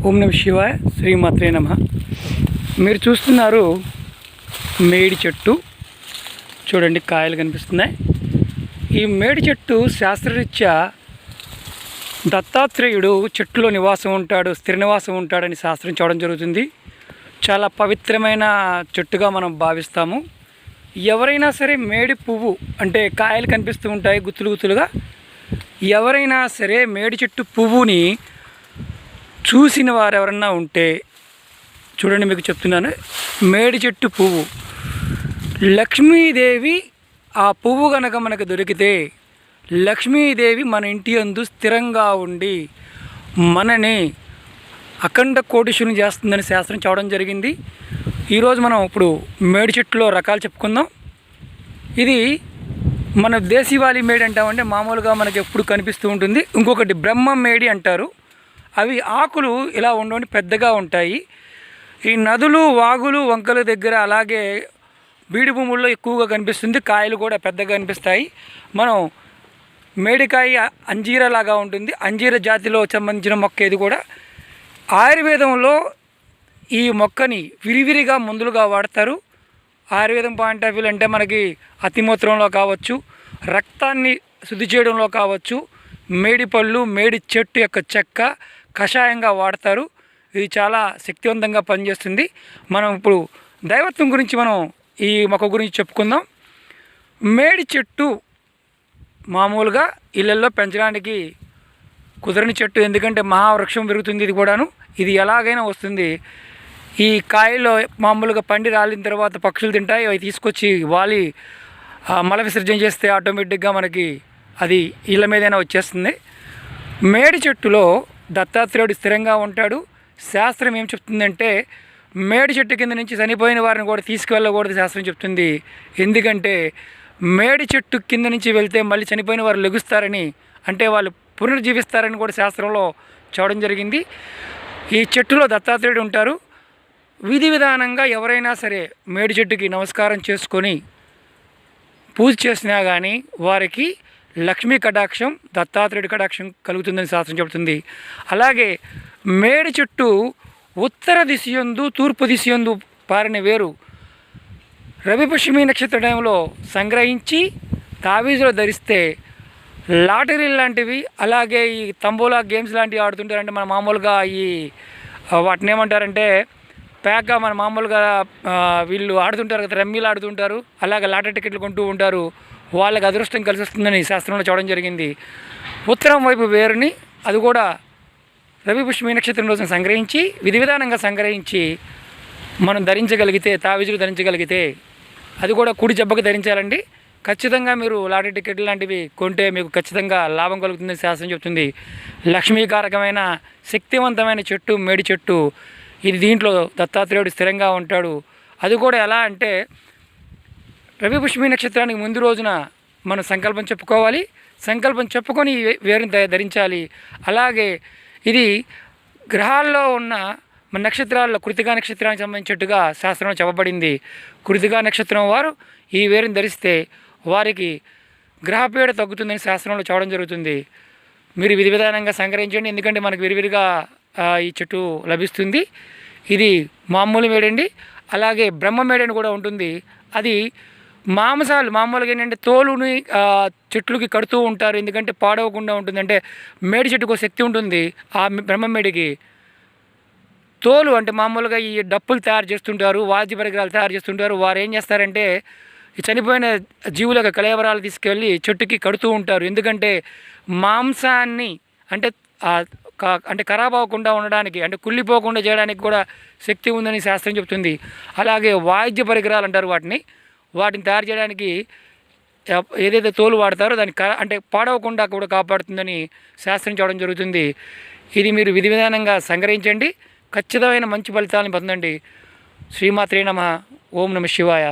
ఓం నమ శివాయ, శ్రీమాత్రే నమ. మీరు చూస్తున్నారు మేడి చెట్టు. చూడండి, కాయలు కనిపిస్తున్నాయి. ఈ మేడి చెట్టు శాస్త్రరీత్యా దత్తాత్రేయుడు చెట్టులో నివాసం ఉంటాడు, స్థిర నివాసం ఉంటాడని శాస్త్రం చూడడం జరుగుతుంది. చాలా పవిత్రమైన చెట్టుగా మనం భావిస్తాము. ఎవరైనా సరే మేడి పువ్వు అంటే కాయలు కనిపిస్తూ ఉంటాయి గుత్తులు గుత్తులుగా. ఎవరైనా సరే మేడి చెట్టు పువ్వుని చూసిన వారు ఎవరన్నా ఉంటే చూడండి, మీకు చెప్తున్నాను. మేడి చెట్టు పువ్వు, లక్ష్మీదేవి ఆ పువ్వు కనుక మనకు దొరికితే లక్ష్మీదేవి మన ఇంటి యందు స్థిరంగా ఉండి మనని అఖండ కోటీశ్వరుని చేస్తుందని శాస్త్రం చూడడం జరిగింది. ఈరోజు మనం ఇప్పుడు మేడి చెట్టులో రకాలు చెప్పుకుందాం. ఇది మన దేశీవాలి మేడి అంటామంటే మామూలుగా మనకి ఎప్పుడు కనిపిస్తూ ఉంటుంది. ఇంకొకటి బ్రహ్మ మేడి అంటారు. అవి ఆకులు ఇలా ఉండని పెద్దగా ఉంటాయి. ఈ నదులు, వాగులు, వంకల దగ్గర అలాగే బీడు భూముల్లో ఎక్కువగా కనిపిస్తుంది. కాయలు కూడా పెద్దగా కనిపిస్తాయి. మనం మేడికాయ అంజీర లాగా ఉంటుంది. అంజీర జాతిలో సంబంధించిన మొక్క ఇది కూడా. ఆయుర్వేదంలో ఈ మొక్కని విరివిరిగా మందులుగా వాడతారు. ఆయుర్వేదం పాయింట్ ఆఫ్ వ్యూ అంటే మనకి అతిమూత్రంలో కావచ్చు, రక్తాన్ని శుద్ధి చేయడంలో కావచ్చు, మేడి పళ్ళు, మేడి చెట్టు యొక్క చెక్క కషాయంగా వాడతారు. ఇది చాలా శక్తివంతంగా పనిచేస్తుంది. మనం ఇప్పుడు దైవత్వం గురించి మనం ఈ మొక్క గురించి చెప్పుకుందాం. మేడి చెట్టు మామూలుగా ఇళ్ళల్లో పెంచడానికి కుదరని చెట్టు, ఎందుకంటే మహావృక్షం పెరుగుతుంది. ఇది కూడాను ఇది ఎలాగైనా వస్తుంది. ఈ కాయలో మామూలుగా పండి రాలిన తర్వాత పక్షులు తింటాయి. అవి తీసుకొచ్చి వాలి మల విసర్జన చేస్తే ఆటోమేటిక్గా మనకి అది ఇళ్ళ మీదైనా వచ్చేస్తుంది. మేడి చెట్టులో దత్తాత్రేయుడు స్థిరంగా ఉంటాడు. శాస్త్రం ఏం చెప్తుందంటే మేడి చెట్టు కింద నుంచి చనిపోయిన వారిని కూడా తీసుకువెళ్ళకూడదు శాస్త్రం చెప్తుంది. ఎందుకంటే మేడి చెట్టు కింద నుంచి వెళ్తే మళ్ళీ చనిపోయిన వారు లెగుస్తారని, అంటే వాళ్ళు పునర్జీవిస్తారని కూడా శాస్త్రంలో చూడడం జరిగింది. ఈ చెట్టులో దత్తాత్రేయుడు ఉంటారు. విధి విధానంగా ఎవరైనా సరే మేడి చెట్టుకి నమస్కారం చేసుకొని పూజ చేసినా కానీ వారికి లక్ష్మీ కటాక్షం, దత్తాత్రేయుడి కటాక్షం కలుగుతుందని శాస్త్రం చెబుతుంది. అలాగే మేడి చెట్టు ఉత్తర దిశయందు, తూర్పు దిశయందు పారిన వేరు రవిపుష్యమి నక్షత్ర టైంలో సంగ్రహించి తావీజులో ధరిస్తే లాటరీ లాంటివి, అలాగే ఈ తంబోలా గేమ్స్ లాంటివి ఆడుతుంటారంటే మన మామూలుగా ఈ వాటిని ఏమంటారంటే ప్యాక్గా మన మామూలుగా వీళ్ళు ఆడుతుంటారు కదా, రమ్మీలు ఆడుతుంటారు, అలాగే లాటరీ టికెట్లు కొంటూ ఉంటారు. వాళ్ళకి అదృష్టం కలిసి వస్తుందని శాస్త్రంలో చూడడం జరిగింది. ఉత్తరం వైపు వేరుని అది కూడా రవిపుష్యమి నక్షత్రం రోజున సంగ్రహించి విధి విధానంగా సంగ్రహించి మనం ధరించగలిగితే, తావిజులు ధరించగలిగితే, అది కూడా కుడి జబ్బకు ధరించాలండి. ఖచ్చితంగా మీరు లాటరీ టికెట్ లాంటివి కొంటే మీకు ఖచ్చితంగా లాభం కలుగుతుందని శాస్త్రం చెప్తుంది. లక్ష్మీకారకమైన శక్తివంతమైన చెట్టు మేడి చెట్టు. ఇది దీంట్లో దత్తాత్రేయుడు స్థిరంగా ఉంటాడు. అది కూడా ఎలా అంటే రవిపుష్యమి నక్షత్రానికి ముందు రోజున మనం సంకల్పం చెప్పుకోవాలి. సంకల్పం చెప్పుకొని వేరుని ధరించాలి. అలాగే ఇది గ్రహాల్లో ఉన్న మన నక్షత్రాల్లో కృతికా నక్షత్రానికి సంబంధించినట్టుగా శాస్త్రంలో చెప్పబడింది. కృతికా నక్షత్రం వారు ఈ వేరుని ధరిస్తే వారికి గ్రహపీడ తగ్గుతుందని శాస్త్రంలో చూడడం జరుగుతుంది. మీరు విధి విధానంగా సంగ్రహించండి, ఎందుకంటే మనకు విరివిరిగా ఈ చెట్టు లభిస్తుంది. ఇది మామూలు మేడండి. అలాగే బ్రహ్మ మేడని కూడా ఉంటుంది. అది మాంసాలు మామూలుగా ఏంటంటే తోలుని చెట్లుకి కడుతూ ఉంటారు, ఎందుకంటే పాడవకుండా ఉంటుంది. అంటే మేడి చెట్టుకు శక్తి ఉంటుంది. ఆ బ్రహ్మ మేడికి తోలు అంటే మామూలుగా ఈ డప్పులు తయారు చేస్తుంటారు, వాద్య పరికరాలు తయారు చేస్తుంటారు. వారు ఏం చేస్తారంటే ఈ చనిపోయిన జీవుల యొక్క కళేబరాలు తీసుకెళ్ళి చెట్టుకి కడుతూ ఉంటారు. ఎందుకంటే మాంసాన్ని అంటే ఖరాబ్ అవ్వకుండా ఉండడానికి, అంటే కుళ్ళిపోకుండా చేయడానికి కూడా శక్తి ఉందని శాస్త్రం చెప్తుంది. అలాగే వాద్య పరికరాలు అంటారు వాటిని తయారు చేయడానికి ఏదైతే తోలు వాడతారో దాన్ని అంటే పాడవకుండా కూడా కాపాడుతుందని శాస్త్రం చూడడం జరుగుతుంది. ఇది మీరు విధి విధానంగా సంగ్రహించండి, ఖచ్చితమైన మంచి ఫలితాలను పొందండి. శ్రీమాత్రే నమః. ఓం నమ శివాయ.